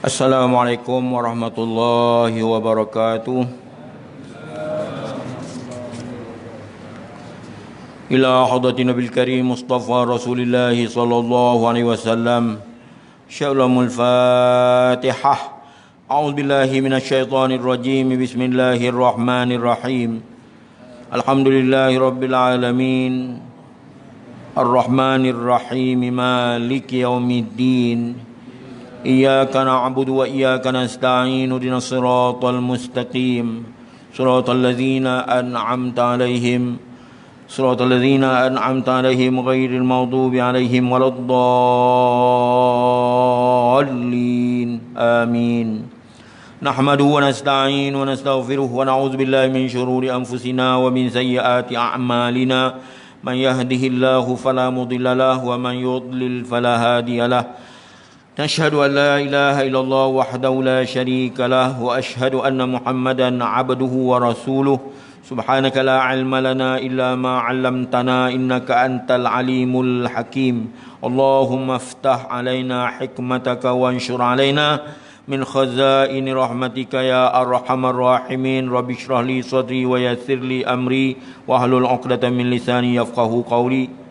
Assalamualaikum warahmatullahi wabarakatuh. Ila hadrati Nabil Karim Mustafa Rasulillah sallallahu alaihi wasallam. Sya'lamul Fatihah. A'udzu billahi minasyaitonir rajim. Bismillahirrahmanirrahim. Alhamdulillahi rabbil alamin. Ar-Rahmanir Rahim. Maliki yaumiddin. Iyyaka na'budu wa iyyaka nasta'in ihdinas siratal mustaqim siratal ladzina an'amta 'alaihim ghairil maghdubi 'alaihim waladdallin amin. Nahmaduhu wa nasta'inu wa nastaghfiruh wa na'udzu billahi min shururi anfusina wa min sayyiati a'malina. Man yahdihillahu fala mudilla lahu wa man yudlil fala hadiya lahu. نشهد أن لا إله إلا الله وحده لا شريك له وأشهد أن محمدا عبده ورسوله سبحانك لا علم لنا إلا ما علمتنا إنك أنت العليم الحكيم اللهم افتح علينا حكمتك وانشر علينا من خزائن رحمتك يا أرحم الراحمين رب اشرح لي صدري ويسر لي أمري واحلل عقدة من لساني يفقهوا قولي.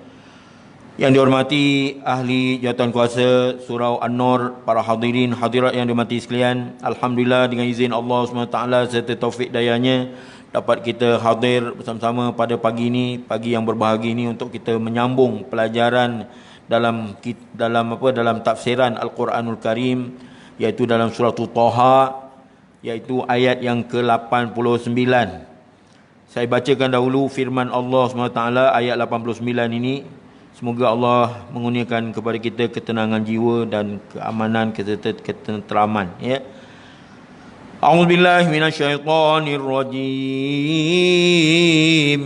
Yang dihormati ahli jawatan kuasa Surau An-Nur, para hadirin hadirat yang dihormati sekalian, alhamdulillah dengan izin Allah SWT serta taufik dayanya dapat kita hadir bersama-sama pada pagi ini, pagi yang berbahagia ini, untuk kita menyambung pelajaran dalam tafsiran Al-Quranul Karim, iaitu dalam surah Taha, iaitu ayat yang ke-89. Saya bacakan dahulu firman Allah SWT ayat 89 ini. Semoga Allah mengurniakan kepada kita ketenangan jiwa dan keamanan, ketenteraman. Ya. A'udzubillahi minasyaitonirrajim.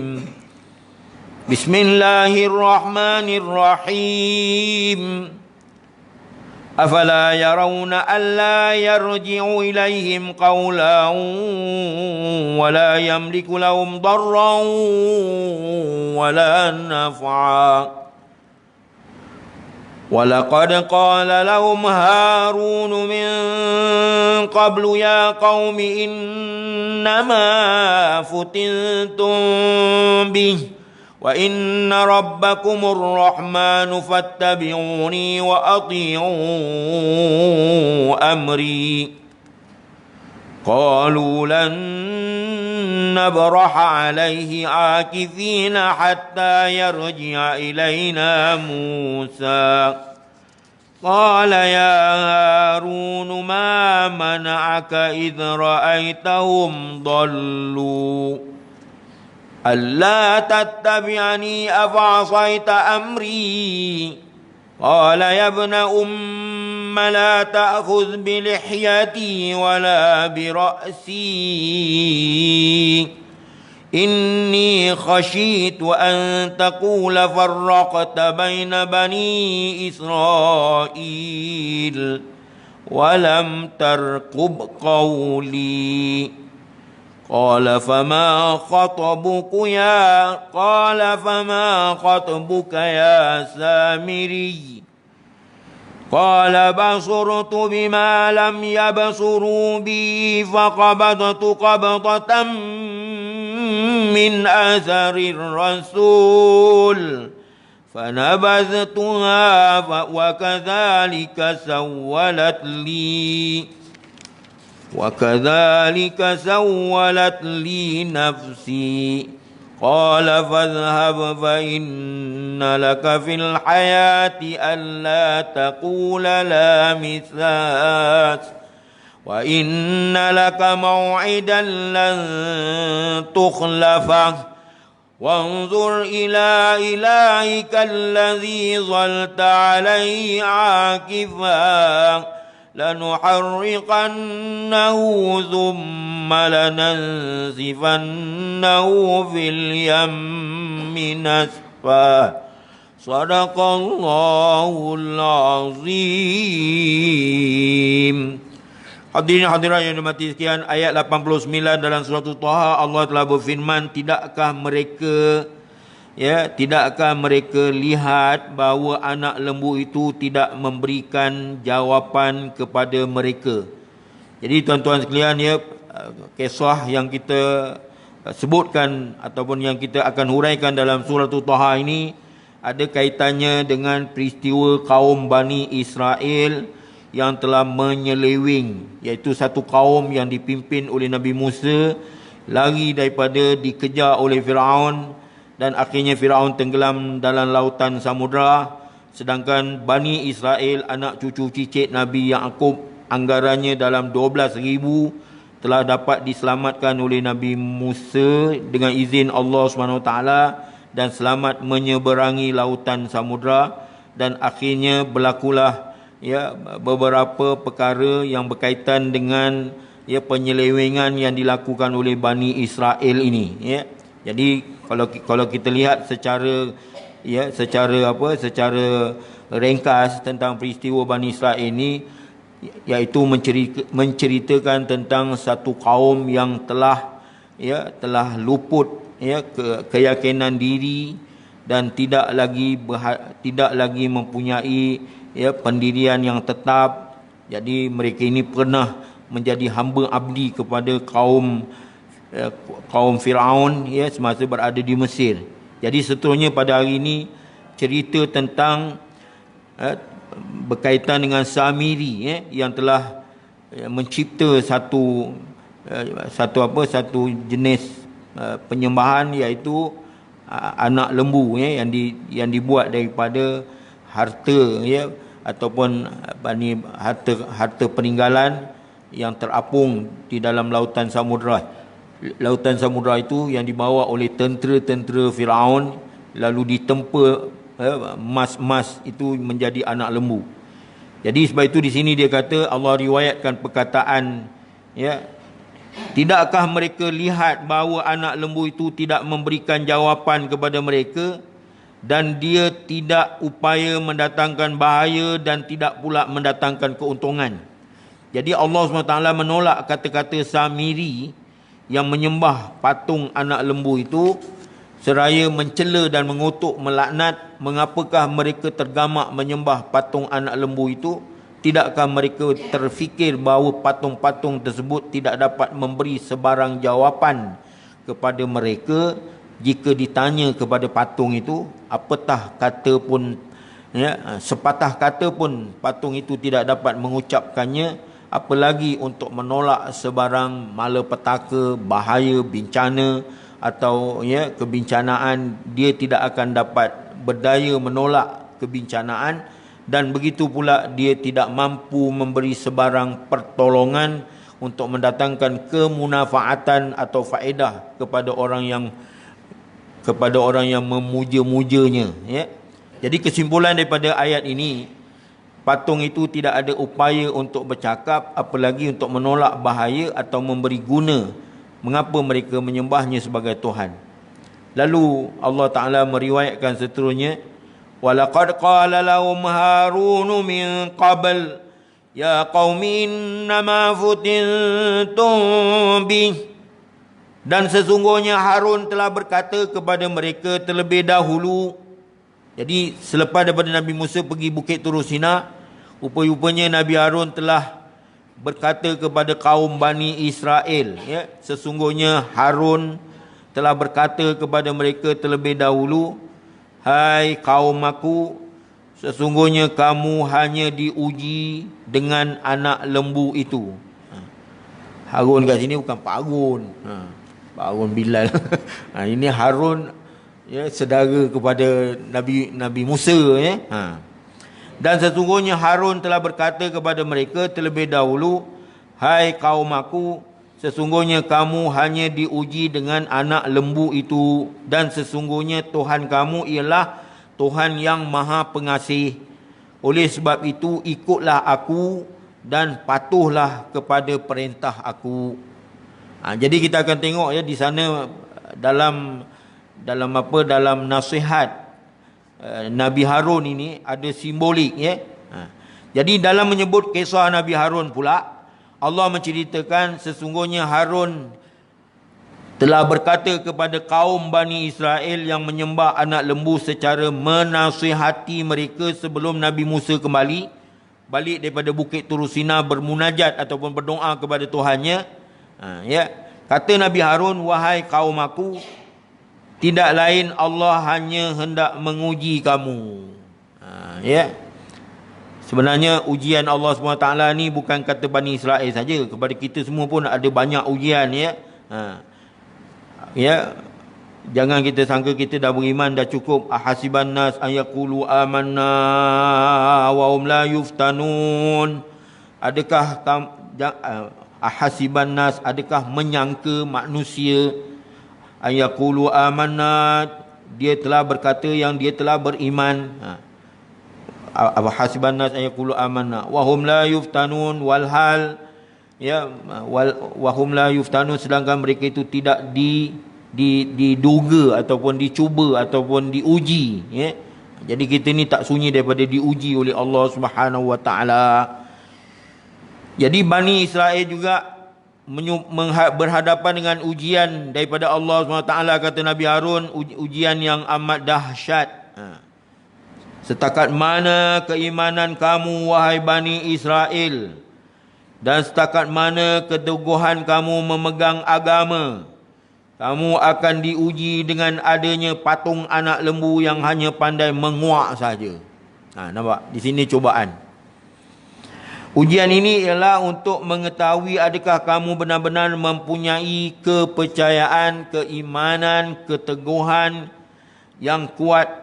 Bismillahirrahmanirrahim. Afala yarawna alla yarji'u ilaihim qawlan wa la yamliku lahum darran wa la naf'a. وَلَقَدْ قَالَ لَهُمْ هَارُونُ مِنْ قَبْلُ يَا قَوْمِ إِنَّمَا فُتِنْتُمْ بِهِ وَإِنَّ رَبَّكُمُ الرَّحْمَنُ فَاتَّبِعُونِي وَأَطِيعُوا أَمْرِي قالوا لن نبرح عليه عاكفين حتى يرجع إلينا موسى قال يا هارون ما منعك إذ رأيتهم ضلوا ألا تتبعني أفعصيت أمري قال يا ابن لا تأخذ بلحيتي ولا برأسي إني خشيت أن تقول فرقت بين بني إسرائيل ولم ترقب قولي قال فما خطبك يا سامري قال بصرت بما لم يبصروا بي فقبضت قبضة من أثر الرسول فنبذتها وكذلك سولت لي نفسي قال فاذهب فإن لك في الحياة ألا تقول لا مساس وإن لك موعدا لن تخلفه وانظر إلى إلهك الذي ظلت عليه عاكفا لنحرقنه ثم لننسفنه في اليم نسفا صدق الله العظيم. Hadirin hadirat yang dirahmati sekalian, ayat 89 dalam surah Taha, Allah telah berfirman, tidakkah mereka ya, tidakkah mereka lihat bahawa anak lembu itu tidak memberikan jawapan kepada mereka. Jadi tuan-tuan sekalian, ya, kisah yang kita sebutkan ataupun yang kita akan huraikan dalam surah Taha ini ada kaitannya dengan peristiwa kaum Bani Israel yang telah menyeleweng, iaitu satu kaum yang dipimpin oleh Nabi Musa lari daripada dikejar oleh Firaun, dan akhirnya Firaun tenggelam dalam lautan samudra, sedangkan Bani Israel, anak cucu cicit Nabi Yaqub, anggarannya dalam 12,000 telah dapat diselamatkan oleh Nabi Musa dengan izin Allah SWT dan selamat menyeberangi lautan samudra. Dan akhirnya berlakulah, ya, beberapa perkara yang berkaitan dengan, ya, penyelewengan yang dilakukan oleh Bani Israel ini, ya. Jadi kalau kita lihat secara, ya, secara ringkas tentang peristiwa Bani Israel ini, iaitu menceritakan tentang satu kaum yang telah luput, ya, keyakinan diri dan tidak lagi mempunyai, ya, pendirian yang tetap. Jadi mereka ini pernah menjadi hamba abdi kepada kaum Firaun, ya, semasa berada di Mesir. Jadi seterusnya pada hari ini cerita tentang berkaitan dengan Samiri, yang telah mencipta satu jenis penyembahan, iaitu anak lembu, yang dibuat daripada harta, ya, ataupun harta peninggalan yang terapung di dalam lautan samudra. Lautan samudra itu yang dibawa oleh tentera-tentera Firaun, lalu ditempa emas itu menjadi anak lembu. Jadi sebab itu di sini dia kata, Allah riwayatkan perkataan, ya, tidakkah mereka lihat bahawa anak lembu itu tidak memberikan jawapan kepada mereka, dan dia tidak upaya mendatangkan bahaya dan tidak pula mendatangkan keuntungan. Jadi Allah SWT menolak kata-kata Samiri yang menyembah patung anak lembu itu, seraya mencela dan mengutuk, melaknat, mengapakah mereka tergamak menyembah patung anak lembu itu? Tidakkah mereka terfikir bahawa patung-patung tersebut tidak dapat memberi sebarang jawapan kepada mereka jika ditanya kepada patung itu? Apatah kata pun, ya, sepatah kata pun patung itu tidak dapat mengucapkannya, apalagi untuk menolak sebarang malapetaka, bahaya, bencana atau, ya, kebencanaan. Dia tidak akan dapat berdaya menolak kebencanaan, dan begitu pula dia tidak mampu memberi sebarang pertolongan untuk mendatangkan kemunafaatan atau faedah kepada orang yang memuja-mujanya, ya. Jadi kesimpulan daripada ayat ini, patung itu tidak ada upaya untuk bercakap, apalagi untuk menolak bahaya atau memberi guna. Mengapa mereka menyembahnya sebagai Tuhan? Lalu Allah Ta'ala meriwayatkan seterusnya, وَلَقَدْ قَالَ لَهُمْ هَارُونُ مِنْ قَبْلِ يَا قَوْمِ إِنَّمَا فُتِنْتُمْ بِهِ. Dan sesungguhnya Harun telah berkata kepada mereka terlebih dahulu. Jadi selepas daripada Nabi Musa pergi Bukit Tur Sina, rupanya Nabi Harun telah berkata kepada kaum Bani Israel, ya, sesungguhnya Harun telah berkata kepada mereka terlebih dahulu, hai kaum aku, sesungguhnya kamu hanya diuji dengan anak lembu itu. Harun kat sini bukan Pak Harun, Pak Harun Bilal. Ini Harun, ya, saudara kepada Nabi Musa, ya. Dan sesungguhnya Harun telah berkata kepada mereka terlebih dahulu, hai kaum aku, sesungguhnya kamu hanya diuji dengan anak lembu itu, dan sesungguhnya Tuhan kamu ialah Tuhan yang Maha Pengasih. Oleh sebab itu ikutlah aku dan patuhlah kepada perintah aku. Jadi kita akan tengok, ya, di sana dalam nasihat Nabi Harun ini ada simbolik, ya. Jadi dalam menyebut kisah Nabi Harun pula, Allah menceritakan sesungguhnya Harun telah berkata kepada kaum Bani Israel yang menyembah anak lembu secara menasihati mereka sebelum Nabi Musa kembali balik daripada Bukit Tur Sina bermunajat ataupun berdoa kepada Tuhannya. Ya, kata Nabi Harun, wahai kaum aku, tidak lain Allah hanya hendak menguji kamu. Ya. Sebenarnya ujian Allah SWT ni bukan kata Bani Israel saja, kepada kita semua pun ada banyak ujian, ya. Ya, jangan kita sangka kita dah beriman dah cukup. Ahasiban nas ayaqulu amanna wa hum la yuftanun. Adakah ahasiban nas, adakah menyangka manusia, ayaqulu amanna, dia telah berkata yang dia telah beriman. Ahasiban nas ayaqulu amanna wa hum la yuftanun, walhal, ya, wahum la yuftanun, sedangkan mereka itu tidak diduga ataupun dicuba ataupun diuji, ya. Jadi kita ni tak sunyi daripada diuji oleh Allah Subhanahu wa taala. Jadi Bani Israel juga berhadapan dengan ujian daripada Allah Subhanahu wa taala, kata Nabi Harun, ujian yang amat dahsyat. Setakat mana keimanan kamu wahai Bani Israel, dan setakat mana keteguhan kamu memegang agama, kamu akan diuji dengan adanya patung anak lembu yang hanya pandai menguak saja. Nampak? Di sini cubaan. Ujian ini ialah untuk mengetahui adakah kamu benar-benar mempunyai kepercayaan, keimanan, keteguhan yang kuat,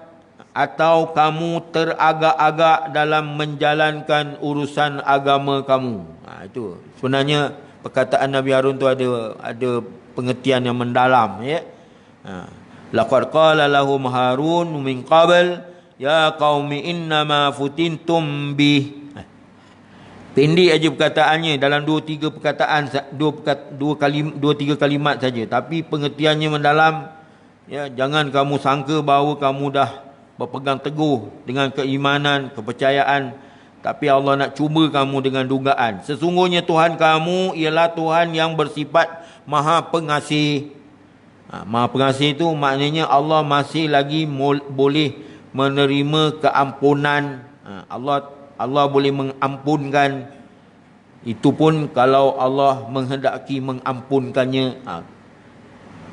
atau kamu teragak-agak dalam menjalankan urusan agama kamu. Itu sebenarnya perkataan Nabi Harun tu ada pengertian yang mendalam, ya. Laqad qala lahum Harun min qabl ya qaumi innama futintum bih. Pendek aja perkataannya, dalam dua tiga kalimat saja, tapi pengertiannya mendalam, ya. Jangan kamu sangka bahawa kamu dah berpegang teguh dengan keimanan, kepercayaan, tapi Allah nak cuba kamu dengan dugaan. Sesungguhnya Tuhan kamu ialah Tuhan yang bersifat Maha Pengasih. Maha Pengasih itu maknanya Allah masih lagi boleh menerima keampunan. Allah boleh mengampunkan. Itu pun kalau Allah menghendaki mengampunkannya.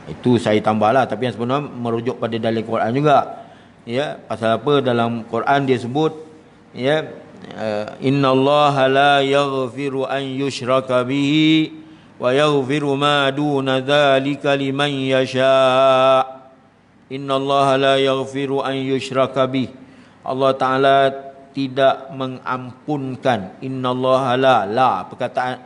Itu saya tambahlah, tapi yang sebenarnya merujuk pada dalil Quran juga. Ya, pasal apa dalam Quran dia sebut, ya, innallaha la yaghfiru an yushraka bihi wa yaghfiru ma duna dzalika liman yasha. Innallaha la yaghfiru an yushraka bihi. Allah Taala tidak mengampunkan. Innallaha la perkataan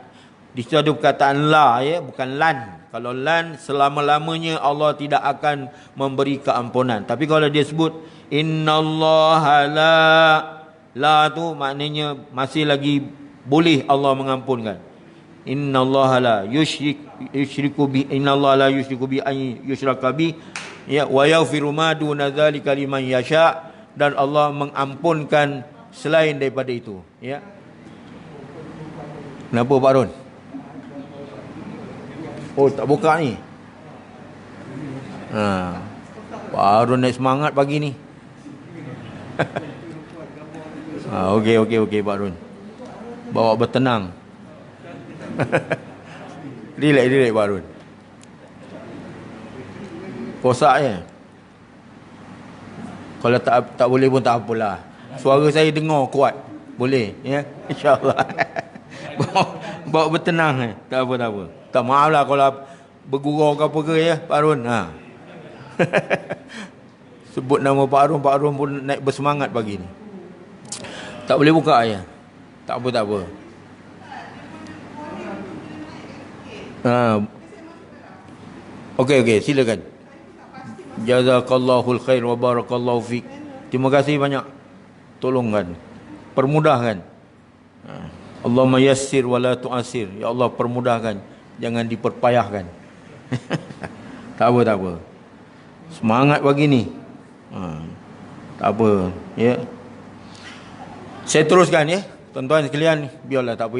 di situ ada perkataan la, ya, bukan lan. Kalau lan, selama-lamanya Allah tidak akan memberi keampunan. Tapi kalau dia sebut innallaha la tu maknanya masih lagi boleh Allah mengampunkan. Innallaha la yusyriku bi, innallaha la yusyriku bi an yushraka bi, ya, wa yaghfiru ma duna dzalika liman yasha, dan Allah mengampunkan selain daripada itu, ya. Kenapa Pak Ron? Oh, tak buka ni. Baru naik semangat pagi ni. Okey Pak Run. Bawa bertenang. Relax Pak Run. Kosak je. Kalau tak boleh pun tak apalah. Suara saya dengar kuat. Boleh, ya. InsyaAllah. Bawa bertenang. Tak apa. Tak, maaf lah kalau bergurau ke apa ke, ya Pak Run. Sebut nama Pak Run pun naik bersemangat pagi ni. Tak boleh buka, ya. Tak apa. Okey, silakan. Jazakallahul khair wa barakallahu fik. Terima kasih banyak. Tolongkan, permudahkan. Allahumma yassir wa la tu'assir. Ya Allah, permudahkan, jangan diperpayahkan. Tak apa. Semangat pagi ni. Tak apa, ya. Saya teruskan, ya. Tuan-tuan sekalian, biarlah, tak apa,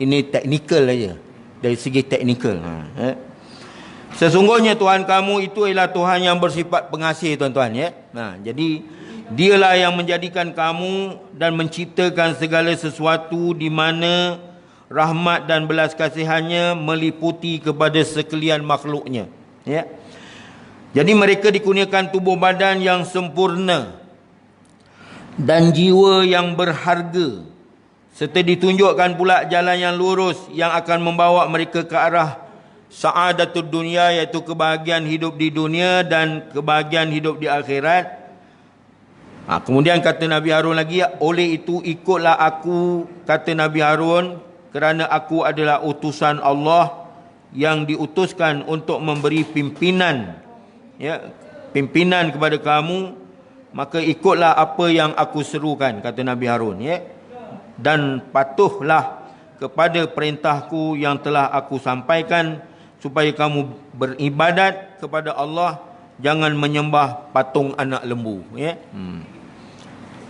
ini teknikal aja. Dari segi teknikal. Sesungguhnya Tuhan kamu itu ialah Tuhan yang bersifat pengasih, tuan-tuan, ya. Nah, jadi dialah yang menjadikan kamu dan menciptakan segala sesuatu di mana rahmat dan belas kasihannya meliputi kepada sekalian makhluknya, ya. Jadi mereka dikurniakan tubuh badan yang sempurna dan jiwa yang berharga, serta ditunjukkan pula jalan yang lurus yang akan membawa mereka ke arah sa'adatul dunia, iaitu kebahagiaan hidup di dunia dan kebahagiaan hidup di akhirat. Kemudian kata Nabi Harun lagi, oleh itu ikutlah aku, kata Nabi Harun, kerana aku adalah utusan Allah yang diutuskan untuk memberi pimpinan, ya, pimpinan kepada kamu, maka ikutlah apa yang aku serukan, kata Nabi Harun, ya, dan patuhlah kepada perintahku yang telah aku sampaikan, supaya kamu beribadat kepada Allah, jangan menyembah patung anak lembu, ya.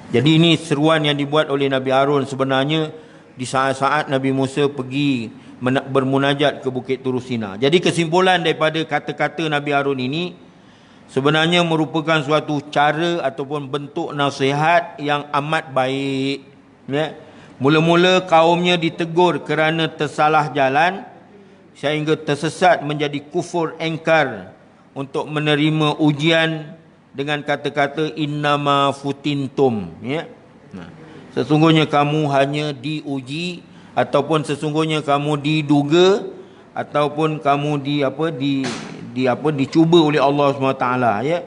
Jadi ini seruan yang dibuat oleh Nabi Harun sebenarnya di saat-saat Nabi Musa pergi bermunajat ke Bukit Turu Sina. Jadi kesimpulan daripada kata-kata Nabi Harun ini sebenarnya merupakan suatu cara ataupun bentuk nasihat yang amat baik, ya. Mula-mula kaumnya ditegur kerana tersalah jalan sehingga tersesat menjadi kufur engkar untuk menerima ujian dengan kata-kata innama futintum, ya. Sesungguhnya kamu hanya diuji, ataupun sesungguhnya kamu diduga, ataupun kamu dicuba oleh Allah SWT, ya.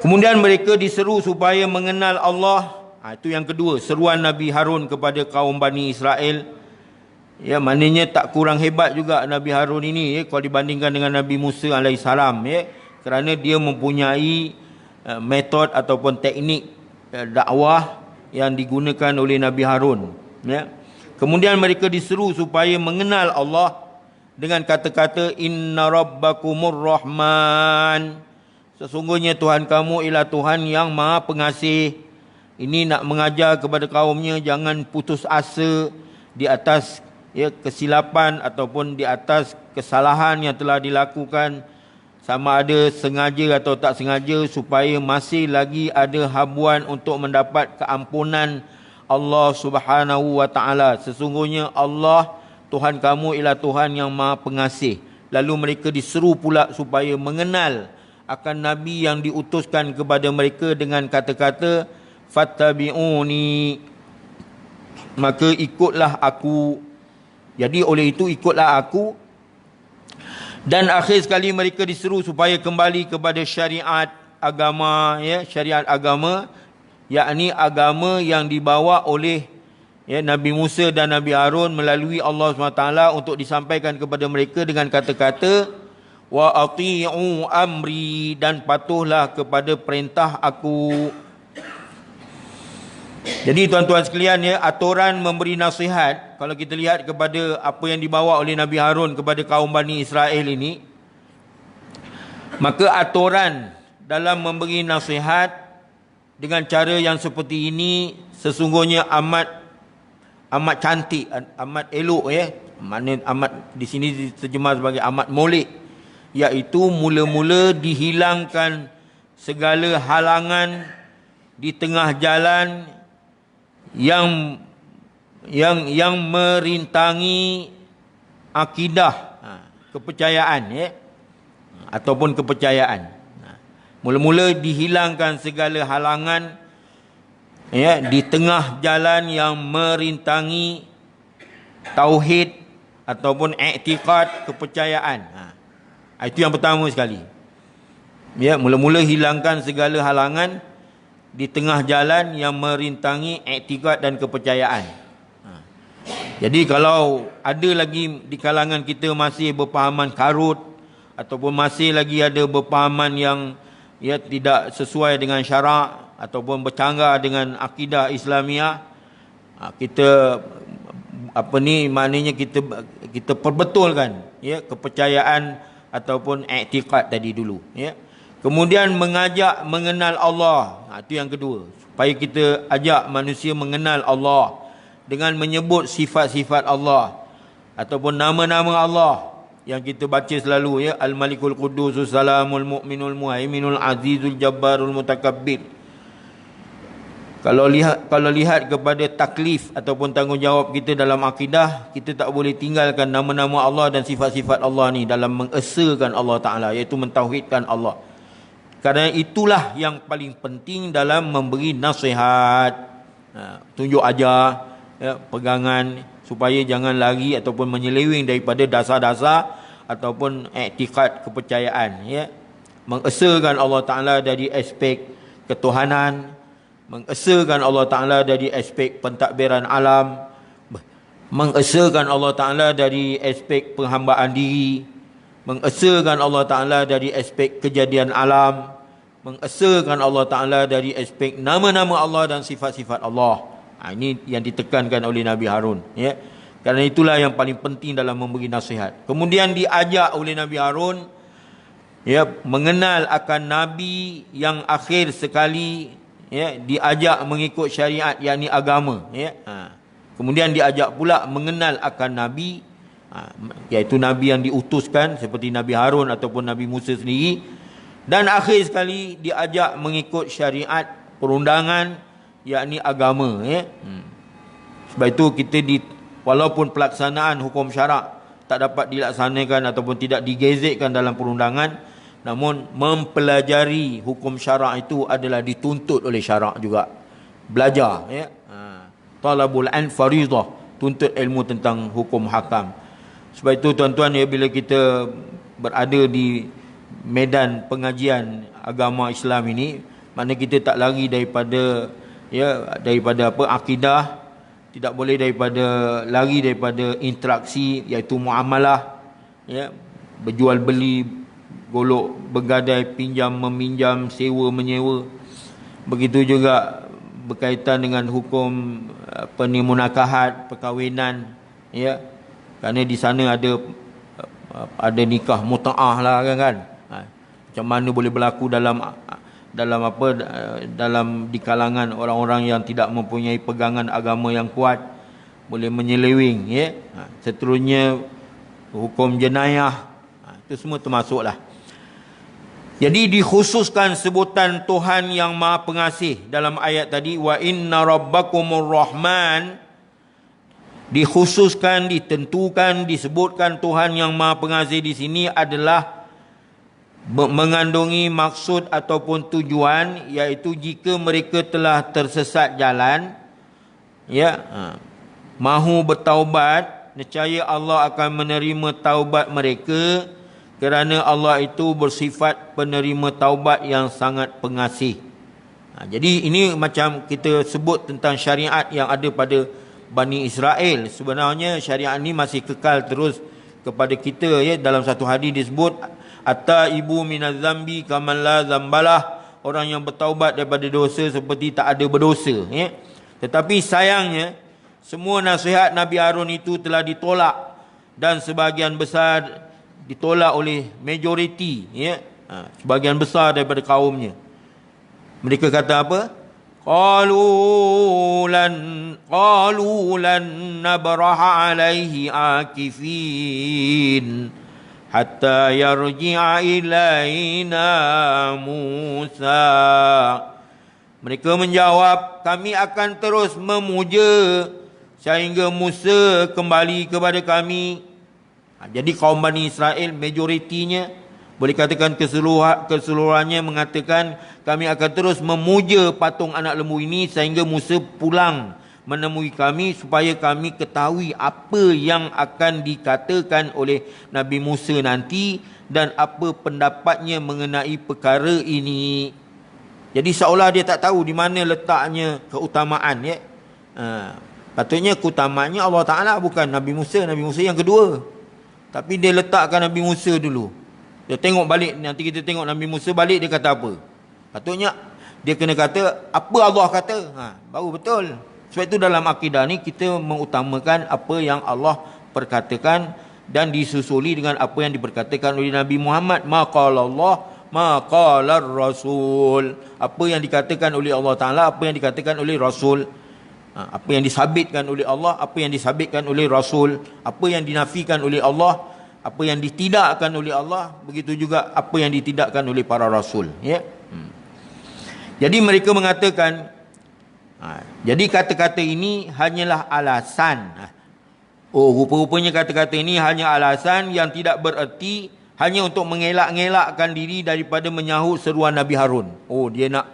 Kemudian mereka diseru supaya mengenal Allah. Itu yang kedua, seruan Nabi Harun kepada kaum Bani Israel. Ya, maknanya tak kurang hebat juga Nabi Harun ini, ya, kalau dibandingkan dengan Nabi Musa alaihissalam, ya, kerana dia mempunyai metod ataupun teknik dakwah yang digunakan oleh Nabi Harun, ya. Kemudian mereka diseru supaya mengenal Allah dengan kata-kata inna rabbakumur rahman, sesungguhnya Tuhan kamu ialah Tuhan yang maha pengasih. Ini nak mengajar kepada kaumnya jangan putus asa di atas, ya, kesilapan ataupun di atas kesalahan yang telah dilakukan, sama ada sengaja atau tak sengaja, supaya masih lagi ada habuan untuk mendapat keampunan Allah Subhanahu wa taala. Sesungguhnya Allah Tuhan kamu ialah Tuhan yang maha pengasih. Lalu mereka diseru pula supaya mengenal akan Nabi yang diutuskan kepada mereka dengan kata-kata fattabi'uni, maka ikutlah aku. Jadi oleh itu ikutlah aku. Dan akhir sekali mereka diseru supaya kembali kepada syariat agama, ya, syariat agama, yakni agama yang dibawa oleh, ya, Nabi Musa dan Nabi Harun melalui Allah SWT untuk disampaikan kepada mereka dengan kata-kata wa ati'u amri, dan patuhlah kepada perintah aku. Jadi tuan-tuan sekalian, ya, aturan memberi nasihat, kalau kita lihat kepada apa yang dibawa oleh Nabi Harun kepada kaum Bani Israel ini, maka aturan dalam memberi nasihat dengan cara yang seperti ini sesungguhnya amat cantik, amat elok, ya. Maknanya amat di sini diterjemah sebagai amat molek, iaitu mula-mula dihilangkan segala halangan di tengah jalan yang merintangi akidah, kepercayaan, ya, ataupun kepercayaan. Mula-mula dihilangkan segala halangan, ya, di tengah jalan yang merintangi tauhid ataupun i'tiqad, kepercayaan. Itu yang pertama sekali. Ya, mula-mula hilangkan segala halangan di tengah jalan yang merintangi i'tiqad dan kepercayaan. Jadi kalau ada lagi di kalangan kita masih berpahaman karut, ataupun masih lagi ada berpahaman yang, ya, tidak sesuai dengan syarak ataupun bercanggah dengan akidah Islamiah, kita maknanya kita perbetulkan, ya, kepercayaan ataupun i'tiqad tadi dulu, ya. Kemudian mengajak mengenal Allah. Itu yang kedua, supaya kita ajak manusia mengenal Allah dengan menyebut sifat-sifat Allah ataupun nama-nama Allah, yang kita baca selalu, ya, Al-Malikul Qudusus Salamul Mu'minul Muhaiminul Azizul Jabbarul Mutakabbir. Kalau lihat kepada taklif ataupun tanggungjawab kita dalam akidah, kita tak boleh tinggalkan nama-nama Allah dan sifat-sifat Allah ni dalam mengesakan Allah Ta'ala, iaitu mentauhidkan Allah. Kerana itulah yang paling penting dalam memberi nasihat, tunjuk ajar, ya, pegangan, supaya jangan lari ataupun menyeleweng daripada dasar-dasar ataupun iktikad kepercayaan, ya. Mengesakan Allah Ta'ala dari aspek ketuhanan, mengesakan Allah Ta'ala dari aspek pentadbiran alam, mengesakan Allah Ta'ala dari aspek penghambaan diri, mengesakan Allah Ta'ala dari aspek kejadian alam, mengesakan Allah Ta'ala dari aspek nama-nama Allah dan sifat-sifat Allah. Ini yang ditekankan oleh Nabi Harun, ya. Kerana itulah yang paling penting dalam memberi nasihat. Kemudian diajak oleh Nabi Harun, ya, mengenal akan Nabi yang akhir sekali, ya, diajak mengikut syariat, yakni agama, ya. Kemudian diajak pula mengenal akan Nabi, iaitu Nabi yang diutuskan seperti Nabi Harun ataupun Nabi Musa sendiri. Dan akhir sekali diajak mengikut syariat perundangan, yakni agama, ya. Sebab itu kita walaupun pelaksanaan hukum syarak tak dapat dilaksanakan ataupun tidak digezetkan dalam perundangan, namun mempelajari hukum syarak itu adalah dituntut oleh syarak juga. Belajar, ya. Talabul an faridah, tuntut ilmu tentang hukum hakam. Sebab itu tuan-tuan, ya, bila kita berada di medan pengajian agama Islam ini, makna kita tak lari daripada, ya, daripada akidah, tidak boleh lari daripada interaksi, iaitu muamalah, ya, berjual beli, golok bergadai, pinjam meminjam, sewa menyewa. Begitu juga berkaitan dengan hukum munakahat, perkahwinan, ya. Kerana di sana ada nikah muta'ah lah, kan. Macam mana boleh berlaku dalam di kalangan orang-orang yang tidak mempunyai pegangan agama yang kuat, boleh menyeleweng, ya. Seterusnya hukum jenayah, itu semua termasuklah. Jadi dikhususkan sebutan Tuhan yang Maha Pengasih dalam ayat tadi, wa inna rabbakumur rahman. Dikhususkan, ditentukan, disebutkan Tuhan yang Maha Pengasih di sini adalah mengandungi maksud ataupun tujuan, iaitu jika mereka telah tersesat jalan, ya, mahu bertaubat, nescaya Allah akan menerima taubat mereka, kerana Allah itu bersifat penerima taubat yang sangat pengasih. Jadi ini macam kita sebut tentang syariat yang ada pada Bani Israel. Sebenarnya syariat ini masih kekal terus kepada kita, ya. Dalam satu hadis disebut, Atta ibu minaz zambi kaman la zambalah. Orang yang bertaubat daripada dosa seperti tak ada berdosa, ya. Tetapi sayangnya semua nasihat Nabi Harun itu telah ditolak, dan sebahagian besar ditolak oleh majoriti, ya. Sebahagian besar daripada kaumnya. Mereka kata apa? Qalu lan nabraha alaihi akifin hatta yarji'a ilaina Musa. Mereka menjawab, kami akan terus memuja sehingga Musa kembali kepada kami. Jadi kaum Bani Israel majoritinya, boleh katakan keseluruhannya, mengatakan kami akan terus memuja patung anak lembu ini sehingga Musa pulang menemui kami, supaya kami ketahui apa yang akan dikatakan oleh Nabi Musa nanti dan apa pendapatnya mengenai perkara ini. Jadi seolah dia tak tahu di mana letaknya keutamaan, ya. Patutnya keutamaannya Allah Ta'ala, bukan Nabi Musa. Nabi Musa yang kedua, tapi dia letakkan Nabi Musa dulu. Dia tengok balik, nanti kita tengok Nabi Musa balik dia kata apa. Patutnya dia kena kata apa Allah kata, baru betul. Sebab itu dalam akidah ni kita mengutamakan apa yang Allah perkatakan dan disusuli dengan apa yang diperkatakan oleh Nabi Muhammad. Maqala Allah, maqalar Rasul. Apa yang dikatakan oleh Allah Ta'ala, apa yang dikatakan oleh Rasul. Apa yang disabitkan oleh Allah, apa yang disabitkan oleh Rasul. Apa yang dinafikan oleh Allah, Apa yang ditidakkan oleh Allah, begitu juga apa yang ditidakkan oleh para rasul, ya. Jadi mereka mengatakan, jadi kata-kata ini hanyalah alasan. Oh, rupa-rupanya kata-kata ini hanya alasan yang tidak bererti, hanya untuk mengelak-ngelakkan diri daripada menyahut seruan Nabi Harun. Oh, dia nak,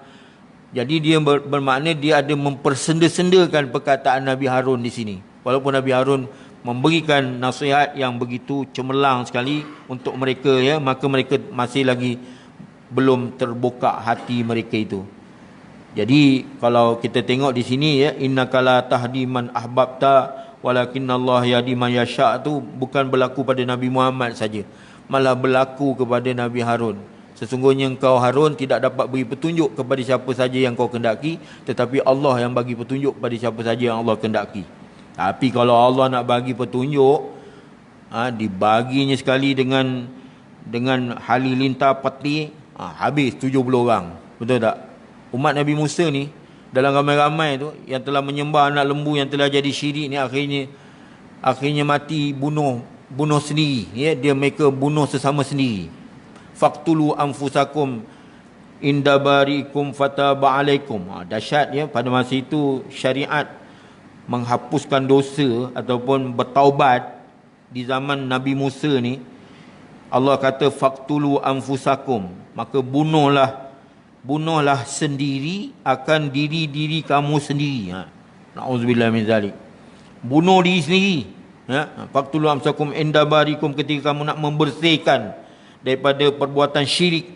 jadi dia bermakna dia ada mempersenda-sendakan perkataan Nabi Harun di sini. Walaupun Nabi Harun memberikan nasihat yang begitu cemerlang sekali untuk mereka, ya, maka mereka masih lagi belum terbuka hati mereka itu. Jadi kalau kita tengok di sini, ya, innaka la tahdi man ahbabta walakinnallaha yahdi man yasha, tu bukan berlaku pada Nabi Muhammad saja, malah berlaku kepada Nabi Harun. Sesungguhnya engkau Harun tidak dapat beri petunjuk kepada siapa saja yang kau kendaki, tetapi Allah yang bagi petunjuk kepada siapa saja yang Allah kendaki. Tapi kalau Allah nak bagi petunjuk, dibaginya sekali dengan halilintar peti, habis 70 orang. Betul tak? Umat Nabi Musa ni, dalam ramai-ramai tu yang telah menyembah anak lembu, yang telah jadi syirik ni, akhirnya mati bunuh sendiri, ya, mereka bunuh sesama sendiri. Faqtulu anfusakum inda barikum fataba alaikum. Dahsyat, ya, pada masa itu syariat menghapuskan dosa ataupun bertaubat di zaman Nabi Musa ni. Allah kata faqtulu anfusakum, maka bunuhlah sendiri akan diri kamu sendiri. Na'udzubillah min zalik. Bunuh diri sendiri, ya. Faqtulu anfusakum inda barikum, ketika kamu nak membersihkan daripada perbuatan syirik,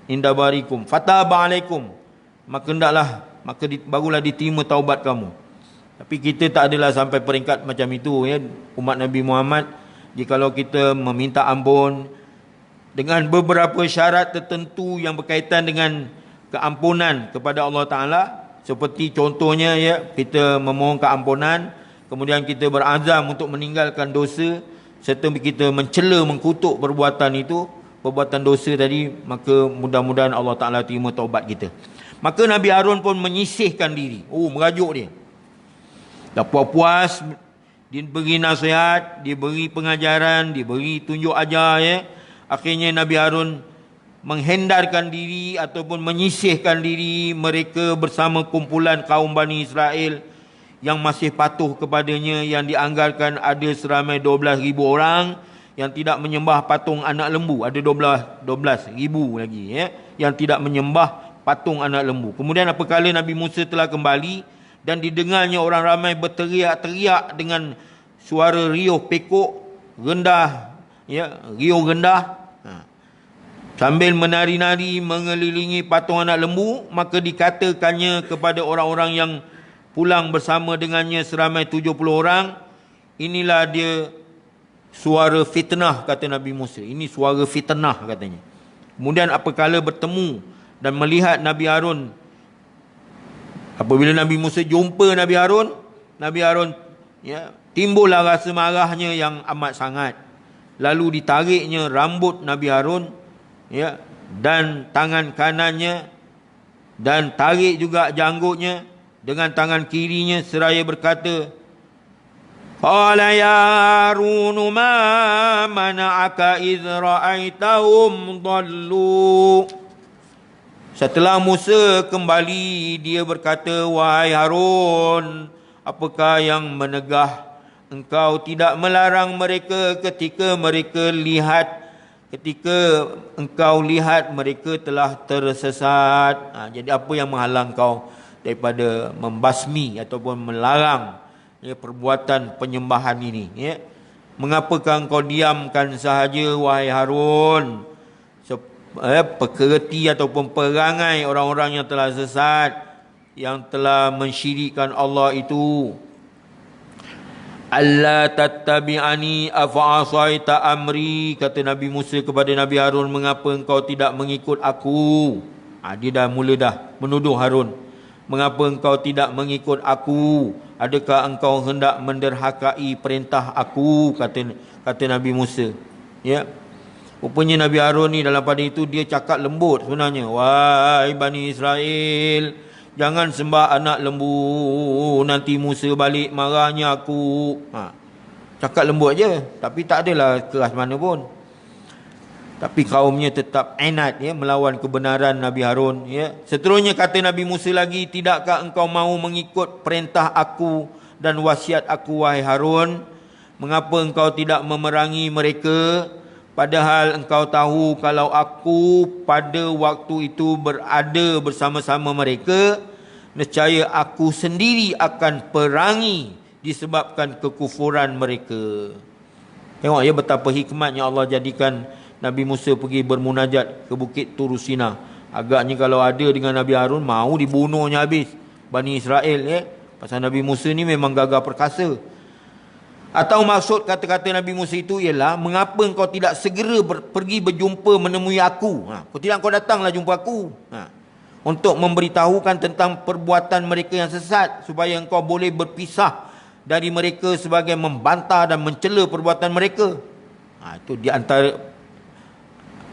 inda barikum fataba alaikum, maka barulah diterima taubat kamu. Tapi kita tak adalah sampai peringkat macam itu, ya, umat Nabi Muhammad. Jikalau kita meminta ampun dengan beberapa syarat tertentu yang berkaitan dengan keampunan kepada Allah Ta'ala, seperti contohnya, ya, kita memohon keampunan, kemudian kita berazam untuk meninggalkan dosa, serta kita mencela, mengkutuk perbuatan dosa tadi, maka mudah-mudahan Allah Ta'ala terima taubat kita. Maka Nabi Harun pun menyisihkan diri. Merajuk dia. Dah puas-puas, dia beri nasihat, dia beri pengajaran, dia beri tunjuk ajar, ya. Akhirnya Nabi Harun menghendarkan diri ataupun menyisihkan diri mereka bersama kumpulan kaum Bani Israel yang masih patuh kepadanya, yang dianggarkan ada seramai 12,000 orang yang tidak menyembah patung anak lembu. Ada 12,000 lagi, ya, yang tidak menyembah patung anak lembu. Kemudian apabila Nabi Musa telah kembali dan didengarnya orang ramai berteriak-teriak dengan suara riuh pekok rendah, ya, riuh rendah, sambil menari-nari mengelilingi patung anak lembu, maka dikatakannya kepada orang-orang yang pulang bersama dengannya seramai 70 orang, inilah dia suara fitnah, kata Nabi Musa. Ini suara fitnah, katanya. Kemudian apabila bertemu dan melihat Nabi Harun, apabila Nabi Musa jumpa Nabi Harun, ya, timbullah rasa marahnya yang amat sangat. Lalu ditariknya rambut Nabi Harun, ya, dan tangan kanannya, dan tarik juga janggutnya dengan tangan kirinya, seraya berkata, qala ya Harun ma mana'aka idh ra'aitahum dhallu. Setelah Musa kembali, dia berkata, wahai Harun, apakah yang menegah engkau tidak melarang mereka ketika engkau lihat mereka telah tersesat? Jadi apa yang menghalang kau daripada membasmi ataupun melarang, ya, perbuatan penyembahan ini, ya? Mengapakah engkau diamkan sahaja, wahai Harun, pekerti ataupun perangai orang-orang yang telah sesat, yang telah mensyirikkan Allah itu? Allah tattabi'ani afa'asaita amri, kata Nabi Musa kepada Nabi Harun, mengapa engkau tidak mengikut aku? Dia dah mula menuduh Harun. Mengapa engkau tidak mengikut aku? Adakah engkau hendak menderhakai perintah aku? Kata Nabi Musa, ya. Rupanya Nabi Harun ni dalam pada itu dia cakap lembut sebenarnya. Wahai Bani Israel, jangan sembah anak lembu, nanti Musa balik marahnya aku. Cakap lembut je, tapi tak adalah keras mana pun. Tapi kaumnya tetap inat, ya, melawan kebenaran Nabi Harun, ya. Seterusnya kata Nabi Musa lagi, tidakkah engkau mahu mengikut perintah aku dan wasiat aku, wahai Harun? Mengapa engkau tidak memerangi mereka, padahal engkau tahu kalau aku pada waktu itu berada bersama-sama mereka, nescaya aku sendiri akan perangi disebabkan kekufuran mereka. Tengok ya betapa hikmatnya Allah jadikan Nabi Musa pergi bermunajat ke Bukit Turu Sina. Agaknya kalau ada dengan Nabi Harun, mau dibunuhnya habis Bani Israel, ya. Pasal Nabi Musa ni memang gagah perkasa. Atau maksud kata-kata Nabi Musa itu ialah, mengapa engkau tidak segera pergi berjumpa menemui aku? Kau datanglah jumpa aku. Untuk memberitahukan tentang perbuatan mereka yang sesat, supaya engkau boleh berpisah dari mereka sebagai membantah dan mencela perbuatan mereka. Itu di antara,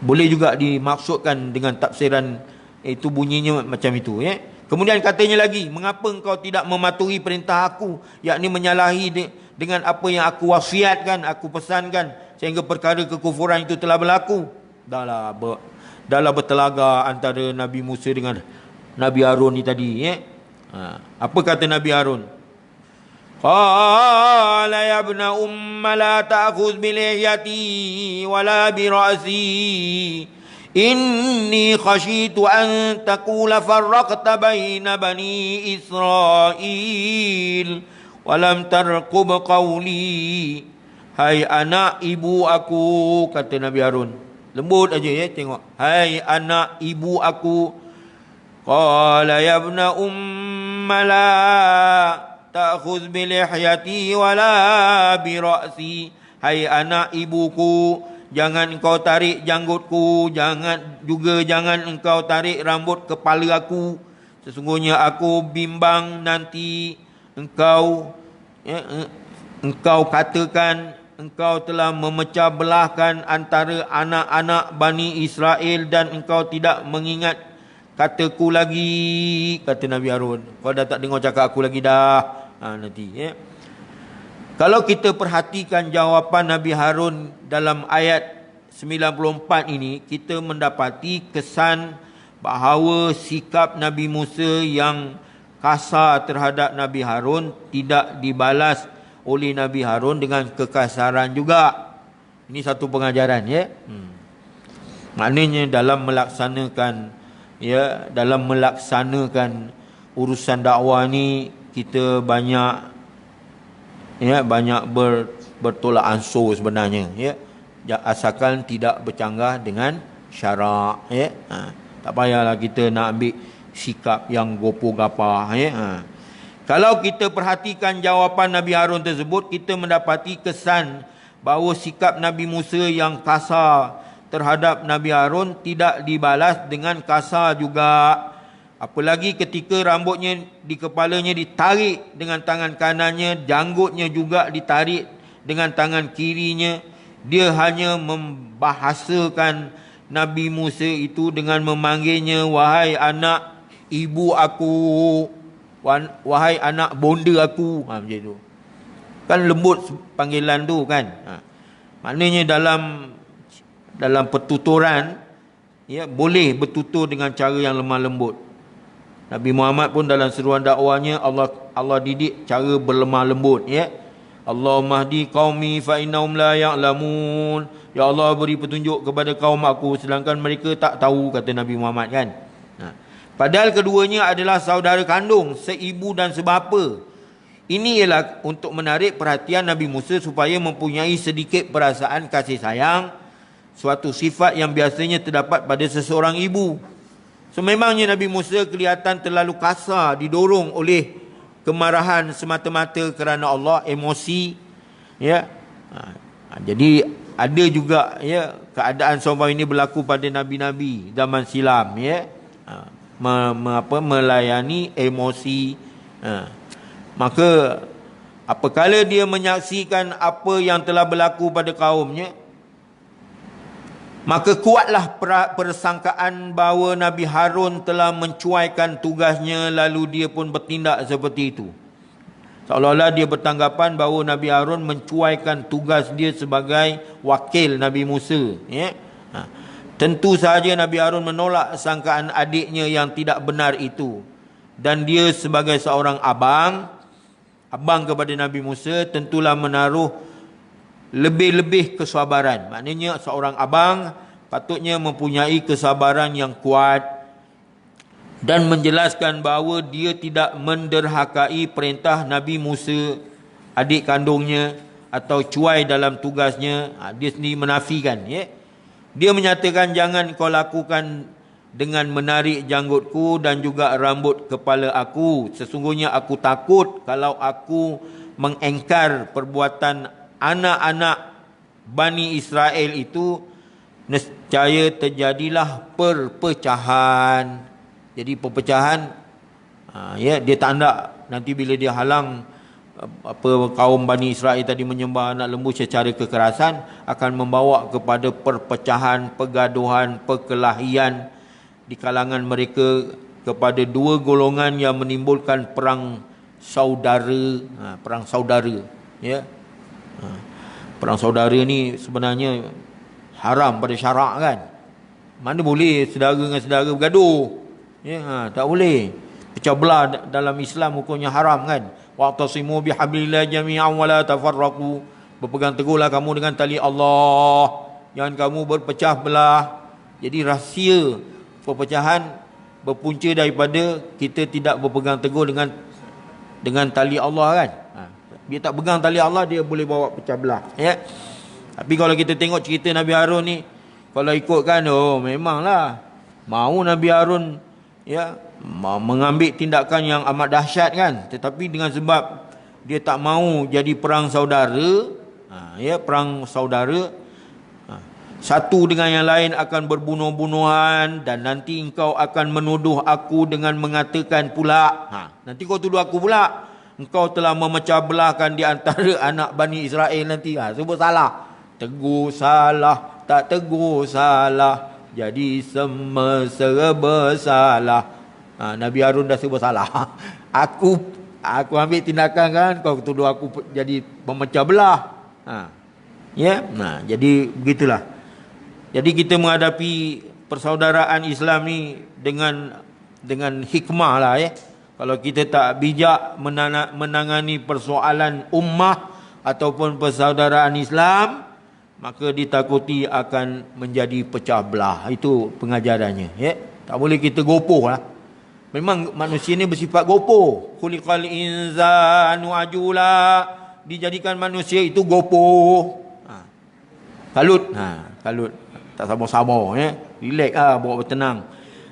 boleh juga dimaksudkan dengan tafsiran itu, bunyinya macam itu, ya. Kemudian katanya lagi, mengapa engkau tidak mematuhi perintah aku, yakni menyalahi dengan apa yang aku wasiatkan, aku pesankan, sehingga perkara kekufuran itu telah berlaku. Dahlah bertelaga antara Nabi Musa dengan Nabi Harun ni tadi, ya. Apa kata Nabi Harun? Qala ya ibna umma la ta'khudh bi lihyati wala bi ra'si inni khashitu an taqula farraqta baina bani Israil wa lam tarqub qawli. Hai anak ibu aku, kata Nabi Harun. Lembut aja, ya, tengok. Hai anak ibu aku. Qala ya ibna umma la ta'khudh bi lihyati wala bi ra'si. Hai anak ibuku, jangan engkau tarik janggutku, jangan engkau tarik rambut kepala aku. Sesungguhnya aku bimbang nanti engkau katakan engkau telah memecah belahkan antara anak-anak Bani Israel dan engkau tidak mengingat kataku lagi, kata Nabi Harun. Kau dah tak dengar cakap aku lagi dah. Nanti, ya. Kalau kita perhatikan jawapan Nabi Harun dalam ayat 94 ini, kita mendapati kesan bahawa sikap Nabi Musa yang kasar terhadap Nabi Harun tidak dibalas oleh Nabi Harun dengan kekasaran juga. Ini satu pengajaran, ya. Maknanya dalam melaksanakan urusan dakwah ni, kita banyak bertolak ansur sebenarnya, ya. Asalkan tidak bercanggah dengan syarak, ya. Tak payahlah kita nak ambil sikap yang gopoh-gapah, ya. Kalau kita perhatikan jawapan Nabi Harun tersebut, kita mendapati kesan bahawa sikap Nabi Musa yang kasar terhadap Nabi Harun tidak dibalas dengan kasar juga. Apalagi ketika rambutnya di kepalanya ditarik dengan tangan kanannya, janggutnya juga ditarik dengan tangan kirinya. Dia hanya membahasakan Nabi Musa itu dengan memanggilnya, wahai anak ibu aku, wahai anak bonda aku. Macam tu. Kan lembut panggilan tu, kan. Maknanya dalam pertuturan, ya, boleh bertutur dengan cara yang lemah lembut. Nabi Muhammad pun dalam seruan dakwahnya Allah didik cara berlemah lembut, ya. Allahumma hdi qaumi fa innahum la ya'lamun. Ya Allah, beri petunjuk kepada kaum aku sedangkan mereka tak tahu, kata Nabi Muhammad, kan. Padahal keduanya adalah saudara kandung, seibu dan sebapa. Ini ialah untuk menarik perhatian Nabi Musa supaya mempunyai sedikit perasaan kasih sayang, suatu sifat yang biasanya terdapat pada seseorang ibu. Sememangnya Nabi Musa kelihatan terlalu kasar, didorong oleh kemarahan semata-mata kerana Allah, emosi, ya. Jadi ada juga, ya, keadaan serupa ini berlaku pada nabi-nabi zaman silam, ya. Melayani emosi. Maka apabila dia menyaksikan apa yang telah berlaku pada kaumnya, maka kuatlah persangkaan bahawa Nabi Harun telah mencuaikan tugasnya, lalu dia pun bertindak seperti itu. Seolah-olah dia bertanggapan bahawa Nabi Harun mencuaikan tugas dia sebagai wakil Nabi Musa. Ya? Tentu sahaja Nabi Harun menolak sangkaan adiknya yang tidak benar itu. Dan dia sebagai seorang abang kepada Nabi Musa, tentulah menaruh lebih-lebih kesabaran. Maknanya seorang abang patutnya mempunyai kesabaran yang kuat dan menjelaskan bahawa dia tidak menderhakai perintah Nabi Musa, adik kandungnya, atau cuai dalam tugasnya. Dia sendiri menafikan. Ya? Dia menyatakan, jangan kau lakukan dengan menarik janggutku dan juga rambut kepala aku. Sesungguhnya aku takut kalau aku mengengkar perbuatan anak-anak Bani Israel itu, nescaya terjadilah perpecahan. Jadi perpecahan, ya, dia tak nak nanti bila dia halang kaum Bani Israel tadi menyembah anak lembu secara kekerasan, akan membawa kepada perpecahan, pergaduhan, perkelahian di kalangan mereka kepada dua golongan yang menimbulkan perang saudara. Perang saudara, ya. Perang saudara ni sebenarnya haram pada syarak kan. Mana boleh saudara dengan saudara bergaduh. Ya, tak boleh. Pecah belah dalam Islam hukumnya haram kan. Wa'tasimu bihablillah jami'an wa la tafarraqu. Berpegang teguhlah kamu dengan tali Allah, jangan kamu berpecah belah. Jadi rahsia perpecahan berpunca daripada kita tidak berpegang teguh dengan tali Allah kan. Dia tak pegang tali Allah, dia boleh bawa pecah belah, ya. Tapi kalau kita tengok cerita Nabi Harun ni, kalau ikutkan, memanglah mau Nabi Harun, ya, mengambil tindakan yang amat dahsyat kan. Tetapi dengan sebab dia tak mau jadi perang saudara, ya, perang saudara, satu dengan yang lain akan berbunuh-bunuhan, dan nanti engkau akan menuduh aku dengan mengatakan pula, nanti kau tuduh aku pula, engkau telah memecah belahkan di antara anak Bani Israel nanti. Sebut salah, tegur salah, tak tegur salah, jadi serba salah. Nabi Harun dah serba salah. Aku ambil tindakan kan, kau tuduh aku jadi pemecah belah. Ya, jadi begitulah. Jadi kita menghadapi persaudaraan Islam ni dengan hikmah lah, ya. Kalau kita tak bijak menangani persoalan ummah ataupun persaudaraan Islam, maka ditakuti akan menjadi pecah belah. Itu pengajarannya, ya. Tak boleh kita gopoh lah. Memang manusia ni bersifat gopoh. Khuliqal insanu ajula. Dijadikan manusia itu gopoh. Kalut. Kalut. Tak sabar-sabar, ya. Relax lah, bawa bertenang.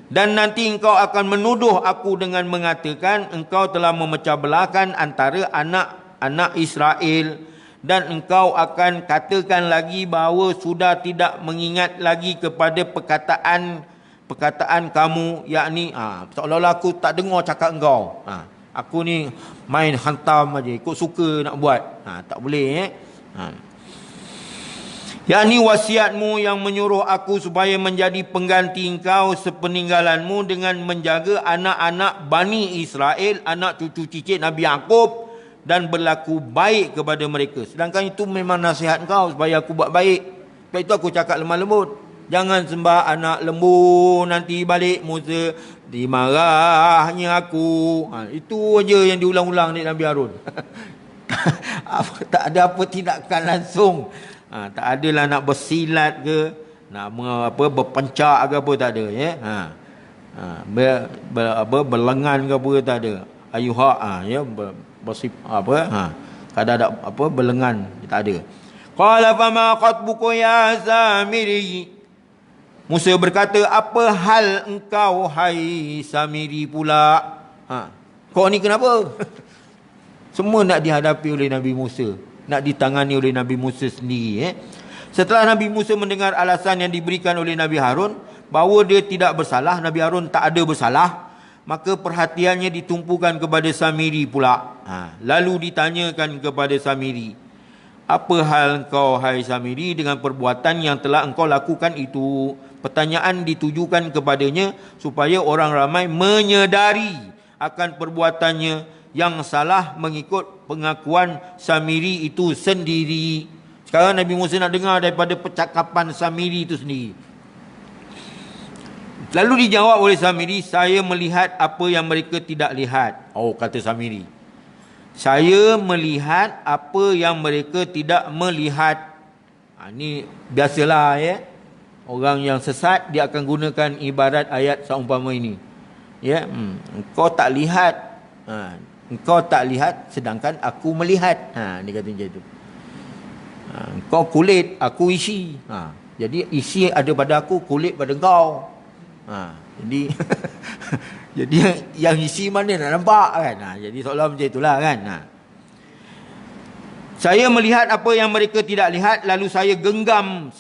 Dan nanti engkau akan menuduh aku dengan mengatakan engkau telah memecah belahkan antara anak-anak Israel, dan engkau akan katakan lagi bahawa sudah tidak mengingat lagi kepada perkataan kamu, yakni seolah-olah aku tak dengar cakap engkau. Aku ni main hantam aja, ikut suka nak buat. Tak boleh, ya. Yakni wasiatmu yang menyuruh aku supaya menjadi pengganti engkau sepeninggalanmu dengan menjaga anak-anak Bani Israel, anak cucu cicit Nabi Yaqub, dan berlaku baik kepada mereka. Sedangkan itu memang nasihat kau supaya aku buat baik. Sebab itu aku cakap lemah lembut. Jangan sembah anak lembu, nanti balik Musa dimarahnya aku. Itu aja yang diulang-ulang ni Nabi Harun. Tak ada apa tindakan langsung. Tak adalah nak bersilat ke, nak berpencak ke apa, tak ada, ya. Berlengan ke apa, tak ada. Ayuha, ya, bersif apa, kada ada apa berlengan, tak ada. Qala fama khatbuka ya Samiri. Musa berkata, apa hal engkau hai Samiri pula? Kau ni kenapa? Semua nak dihadapi oleh Nabi Musa, nak ditangani oleh Nabi Musa sendiri. Setelah Nabi Musa mendengar alasan yang diberikan oleh Nabi Harun bahawa dia tidak bersalah, Nabi Harun tak ada bersalah, maka perhatiannya ditumpukan kepada Samiri pula. Lalu ditanyakan kepada Samiri, apa hal engkau hai Samiri dengan perbuatan yang telah engkau lakukan itu? Pertanyaan ditujukan kepadanya supaya orang ramai menyedari akan perbuatannya yang salah mengikut pengakuan Samiri itu sendiri. Sekarang Nabi Musa nak dengar daripada percakapan Samiri itu sendiri. Lalu dijawab oleh Samiri, saya melihat apa yang mereka tidak lihat. Oh, kata Samiri, saya melihat apa yang mereka tidak melihat. Ini biasalah ya. Orang yang sesat dia akan gunakan ibarat ayat seumpama ini. Ya, engkau tak lihat. Engkau tak lihat sedangkan aku melihat. Dia kata macam itu. Engkau kulit, aku isi. Jadi isi ada pada aku, kulit pada engkau. Jadi jadi yang isi mana nak nampak kan? Jadi seolah macam itulah kan. Saya melihat apa yang mereka tidak lihat, lalu saya genggam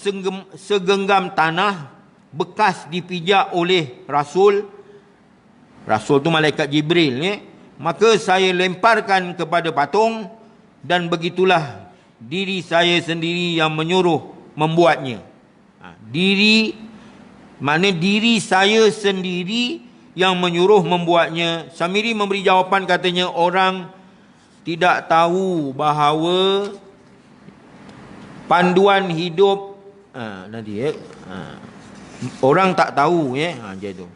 segenggam tanah bekas dipijak oleh Rasul. Rasul tu malaikat Jibril ya. Maka saya lemparkan kepada patung, dan begitulah diri saya sendiri yang menyuruh membuatnya. Diri saya sendiri yang menyuruh membuatnya. Samiri memberi jawapan, katanya, orang tidak tahu bahawa panduan hidup nanti ya. Orang tak tahu ya. Macam itu.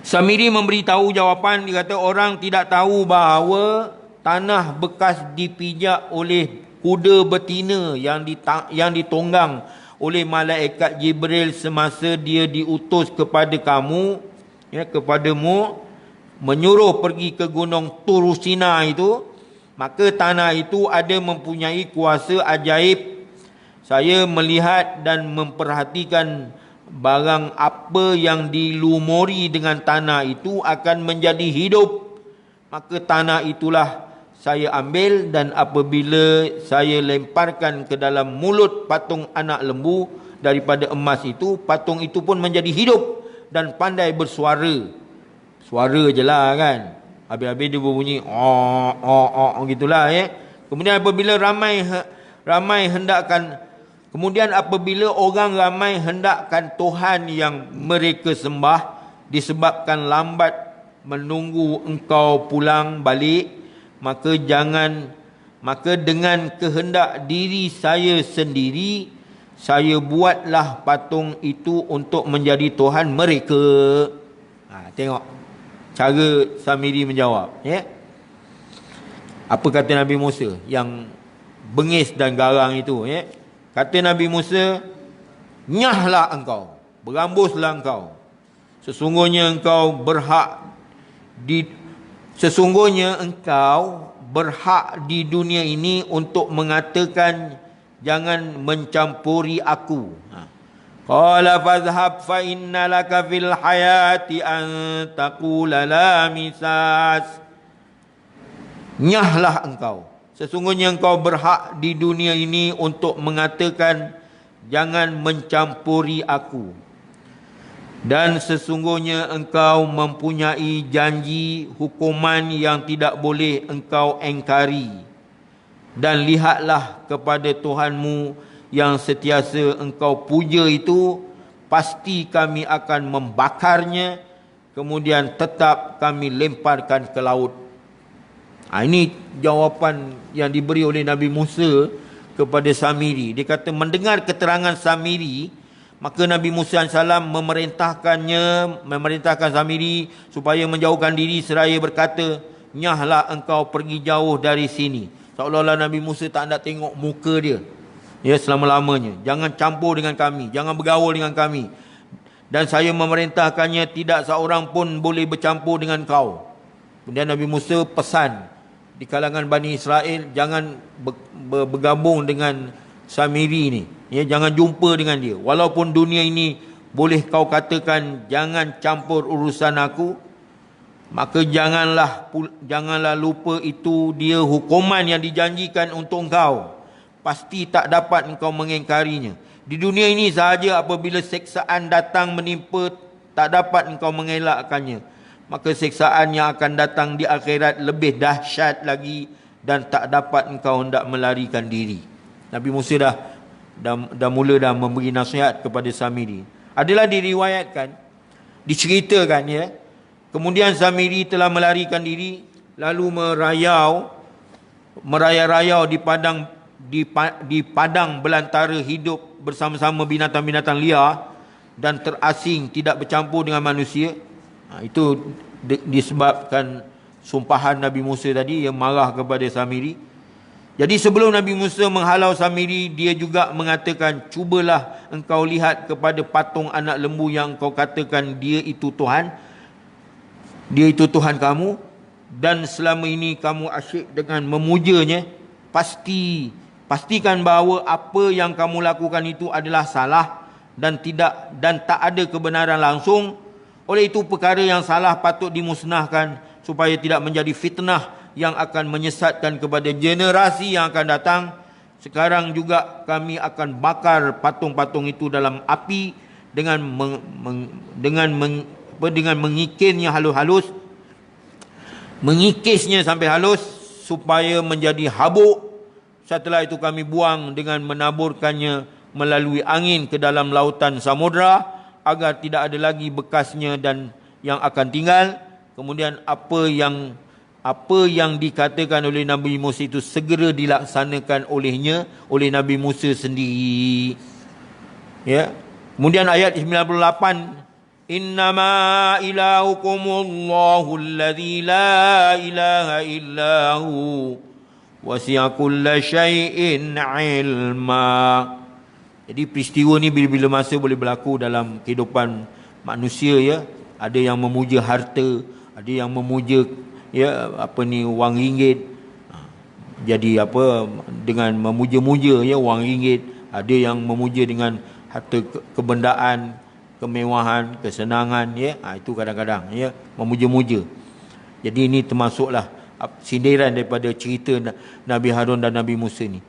Samiri memberitahu jawapan, dia kata orang tidak tahu bahawa tanah bekas dipijak oleh kuda betina yang ditunggang oleh malaikat Jibril semasa dia diutus kepada kamu, ya, kepadamu, menyuruh pergi ke gunung Turusina itu, maka tanah itu ada mempunyai kuasa ajaib. Saya melihat dan memperhatikan barang apa yang dilumuri dengan tanah itu akan menjadi hidup. Maka tanah itulah saya ambil, dan apabila saya lemparkan ke dalam mulut patung anak lembu daripada emas itu, patung itu pun menjadi hidup dan pandai bersuara. Suara je lah kan. Habis-habis dia berbunyi gitulah ya. Kemudian apabila apabila orang ramai hendakkan Tuhan yang mereka sembah, disebabkan lambat menunggu engkau pulang balik, maka dengan kehendak diri saya sendiri, saya buatlah patung itu untuk menjadi Tuhan mereka. Tengok cara Samiri menjawab ya. Apa kata Nabi Musa yang bengis dan garang itu ya? Kata Nabi Musa, nyahlah engkau, berambuslah engkau. Sesungguhnya engkau berhak di dunia ini untuk mengatakan jangan mencampuri aku. Qala fadhhab fa inna laka fil hayati an taqula la misas. Nyahlah engkau, sesungguhnya engkau berhak di dunia ini untuk mengatakan jangan mencampuri aku. Dan sesungguhnya engkau mempunyai janji hukuman yang tidak boleh engkau engkari. Dan lihatlah kepada Tuhanmu yang setiasa engkau puja itu, pasti kami akan membakarnya, kemudian tetap kami lemparkan ke laut. Ini jawapan yang diberi oleh Nabi Musa kepada Samiri. Dia kata mendengar keterangan Samiri, maka Nabi Musa AS memerintahkan Samiri supaya menjauhkan diri seraya berkata, nyahlah engkau pergi jauh dari sini. Seolah-olah Nabi Musa tak nak tengok muka dia ya selama-lamanya. Jangan campur dengan kami, jangan bergaul dengan kami. Dan saya memerintahkannya tidak seorang pun boleh bercampur dengan kau. Kemudian Nabi Musa pesan di kalangan Bani Israel, jangan bergabung dengan Samiri ni ya, jangan jumpa dengan dia. Walaupun dunia ini boleh kau katakan jangan campur urusan aku, maka janganlah lupa itu dia hukuman yang dijanjikan untuk engkau. Pasti tak dapat engkau mengingkarinya. Di dunia ini sahaja apabila seksaan datang menimpa, tak dapat engkau mengelakkannya. Maka seksaan yang akan datang di akhirat lebih dahsyat lagi, dan tak dapat engkau hendak melarikan diri. Nabi Musa dah mula memberi nasihat kepada Samiri. Adalah diriwayatkan, diceritakan ya, Kemudian Samiri telah melarikan diri, lalu merayau-rayau di padang belantara, hidup bersama-sama binatang-binatang liar dan terasing, tidak bercampur dengan manusia. Itu disebabkan sumpahan Nabi Musa tadi, yang marah kepada Samiri. Jadi sebelum Nabi Musa menghalau Samiri, dia juga mengatakan, cubalah engkau lihat kepada patung anak lembu yang kau katakan dia itu Tuhan. Dia itu Tuhan kamu, dan selama ini kamu asyik dengan memujanya. Pastikan bahawa apa yang kamu lakukan itu adalah salah dan tak ada kebenaran langsung. Oleh itu perkara yang salah patut dimusnahkan supaya tidak menjadi fitnah yang akan menyesatkan kepada generasi yang akan datang. Sekarang juga kami akan bakar patung-patung itu dalam api dengan mengikirnya halus-halus, mengikisnya sampai halus supaya menjadi habuk. Setelah itu kami buang dengan menaburkannya melalui angin ke dalam lautan samudra agar tidak ada lagi bekasnya dan yang akan tinggal. Kemudian apa yang dikatakan oleh Nabi Musa itu segera dilaksanakan oleh Nabi Musa sendiri. Ya. Kemudian ayat 98, innama ilahukumullahu alladhi la ilaha illahu wasi'a kulla syai'in ilma. Jadi peristiwa ni bila-bila masa boleh berlaku dalam kehidupan manusia, ya. Ada yang memuja harta, ada yang memuja wang ringgit. Jadi dengan memuja-muja wang ringgit, ada yang memuja dengan harta kebendaan, kemewahan, kesenangan, itu kadang-kadang memuja-muja. Jadi ini termasuklah sindiran daripada cerita Nabi Harun dan Nabi Musa ni.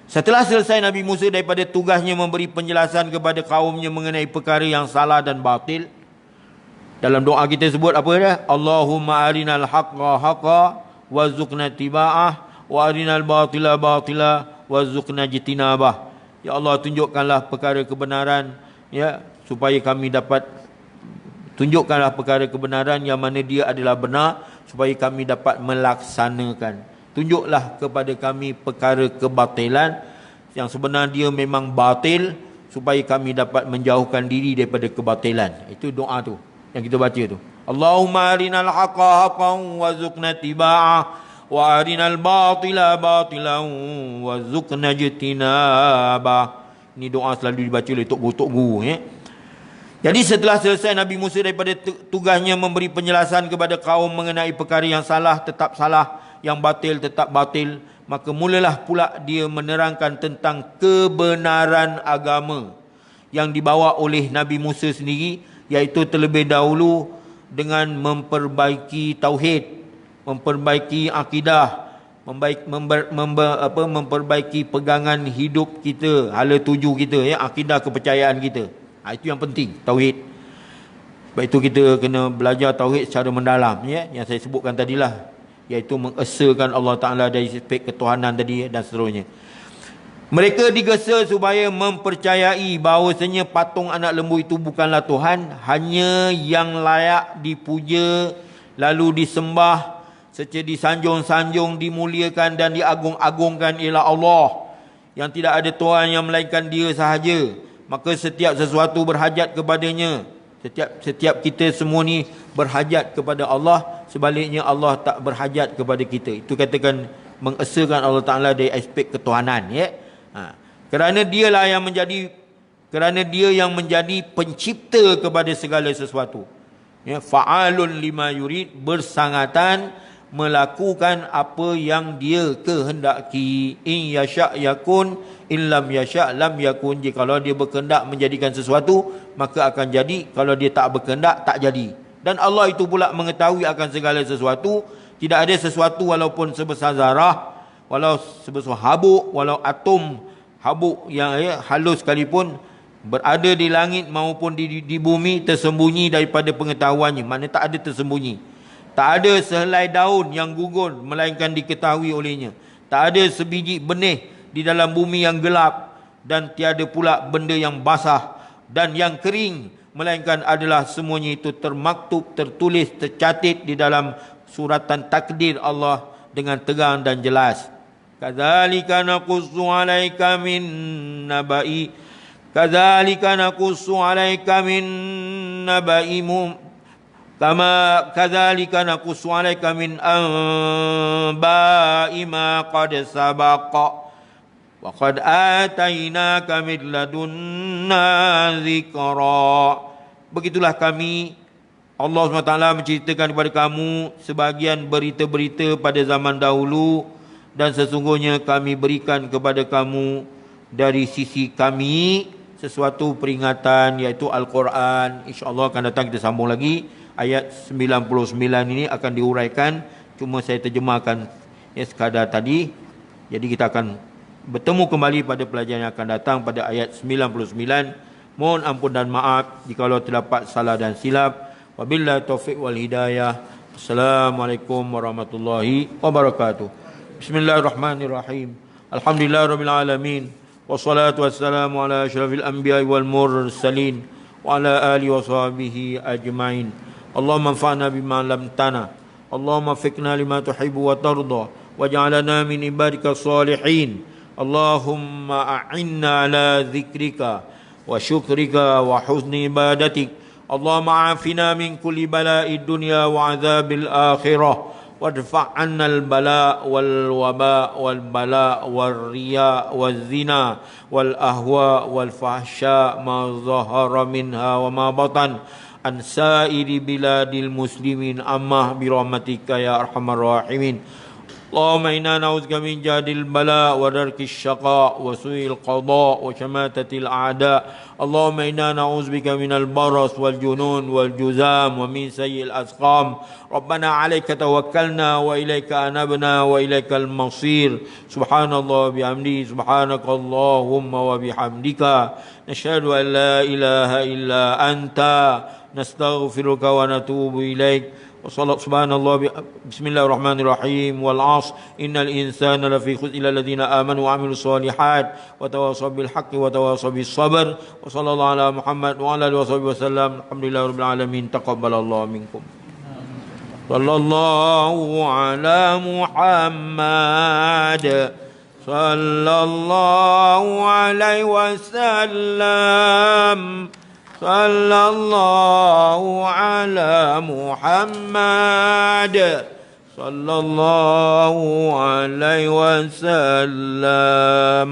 Setelah selesai Nabi Musa daripada tugasnya memberi penjelasan kepada kaumnya mengenai perkara yang salah dan batil, dalam doa kita sebut apa dia? Allahumma arinal haqqa haqqa warzuqna tiba'ah wa arinal batila batila warzuqna jitinabah. Ya Allah, tunjukkanlah perkara kebenaran, supaya kami dapat tunjukkanlah perkara kebenaran yang mana dia adalah benar, supaya kami dapat melaksanakan. Tunjuklah kepada kami perkara kebatilan yang sebenarnya dia memang batil, supaya kami dapat menjauhkan diri daripada kebatilan. Itu doa tu yang kita baca tu. Allahumma arinal haqqa haqqan warzuqna tiba'ah wa arinal batila batilan warzuqna jitinabah. Ini doa selalu dibaca oleh tok guru. Jadi setelah selesai Nabi Musa daripada tugasnya memberi penjelasan kepada kaum mengenai perkara yang salah tetap salah, yang batil tetap batil, maka mulalah pula dia menerangkan tentang kebenaran agama yang dibawa oleh Nabi Musa sendiri, iaitu terlebih dahulu dengan memperbaiki tauhid, memperbaiki akidah, memperbaiki pegangan hidup kita, hala tuju kita, akidah kepercayaan kita. Itu yang penting, tauhid. Sebab itu kita kena belajar tauhid secara mendalam, yang saya sebutkan tadilah, iaitu mengesakan Allah Ta'ala dari aspek ketuhanan tadi dan seterusnya. Mereka digesa supaya mempercayai bahawasanya patung anak lembu itu bukanlah Tuhan, hanya yang layak dipuja lalu disembah, serta disanjung-sanjung, dimuliakan dan diagung-agungkan ialah Allah, yang tidak ada Tuhan yang melainkan Dia sahaja. Maka setiap sesuatu berhajat kepadanya. Setiap kita semua ni berhajat kepada Allah, sebaliknya Allah tak berhajat kepada kita. Itu katakan mengesakan Allah Ta'ala dari aspek ketuhanan, Kerana Dia yang menjadi pencipta kepada segala sesuatu. Fa'alun lima yurid, bersangatan melakukan apa yang Dia kehendaki. In yasha' yakun, in lam yasha' lam yakun. Jikalau Dia berkehendak menjadikan sesuatu, maka akan jadi. Kalau Dia tak berkehendak, tak jadi. Dan Allah itu pula mengetahui akan segala sesuatu. Tidak ada sesuatu walaupun sebesar zarah, walau sebesar habuk, walau atom habuk yang halus sekalipun, berada di langit maupun di bumi, tersembunyi daripada pengetahuannya. Maknanya tak ada tersembunyi. Tak ada sehelai daun yang gugur melainkan diketahui olehnya. Tak ada sebiji benih di dalam bumi yang gelap, dan tiada pula benda yang basah dan yang kering melainkan adalah semuanya itu termaktub, tertulis, tercatat di dalam suratan takdir Allah dengan terang dan jelas. Kadzalika naqussu 'alaika min naba'i kadzalika naqussu 'alaika min naba'imum kama kadzalika naqussu 'alaika min anba'i ma qad sabaqa wa qad atainaka min ladunna dzikra. Begitulah kami, Allah SWT menceritakan kepada kamu sebagian berita-berita pada zaman dahulu, dan sesungguhnya kami berikan kepada kamu dari sisi kami sesuatu peringatan, iaitu Al-Quran. InsyaAllah akan datang kita sambung lagi. Ayat 99 ini akan diuraikan, cuma saya terjemahkan sekadar tadi. Jadi kita akan bertemu kembali pada pelajaran yang akan datang pada ayat 99. Mohon ampun dan maaf jika terdapat salah dan silap. Wabillahi taufiq wal hidayah. Assalamualaikum warahmatullahi wabarakatuh. Bismillahirrahmanirrahim. Alhamdulillahirabbil alamin. Wassalatu wassalamu ala asyrafil anbiya'i wal mursalin wa ala alihi wa sahbihi ajmain. Allahumma anfa'na bima 'allamtana. Allahumma fiqna lima tuhibbu wa tarda waj'alna min ibadika salihin. Allahumma a'inna ala dzikrika wa syukrika wa husni ibadatik. Allahumma afina min kulli bala'id dunya wa 'adzabil akhirah. وادفع عنا البلاء والوباء والبلاء والرياء والزنا والأهواء والفحشاء ما ظهر منها وما بطن عن سائر بلاد المسلمين أما برحمتك يا أرحم الراحمين. اللهم إنا نعوذ من جهد البلاء ودرك الشقاء وسوء القضاء وشماتة الأعداء. اللهم إنا نعوذ بك من البرص والجنون والجذام ومن سيء الأسقام. ربنا عليك توكلنا وإليك أنبنا وإليك المصير. سبحان الله وبحمده سبحانك اللهم وبحمدك نشهد أن لا إله إلا أنت نستغفرك ونتوب إليك. سبحان الله بسم الله الرحمن الرحيم والعصر إن الإنسان لفي خسر إلا الذين آمنوا وعملوا الصالحات وتواصوا بالحق وتواصوا بالصبر. وصلى الله على محمد وعلى آله وصحبه وسلم. الحمد لله رب العالمين. تقبل الله منكم. صلى الله على محمد صلى الله عليه وسلم. صلى الله على محمد صلى الله عليه وسلم.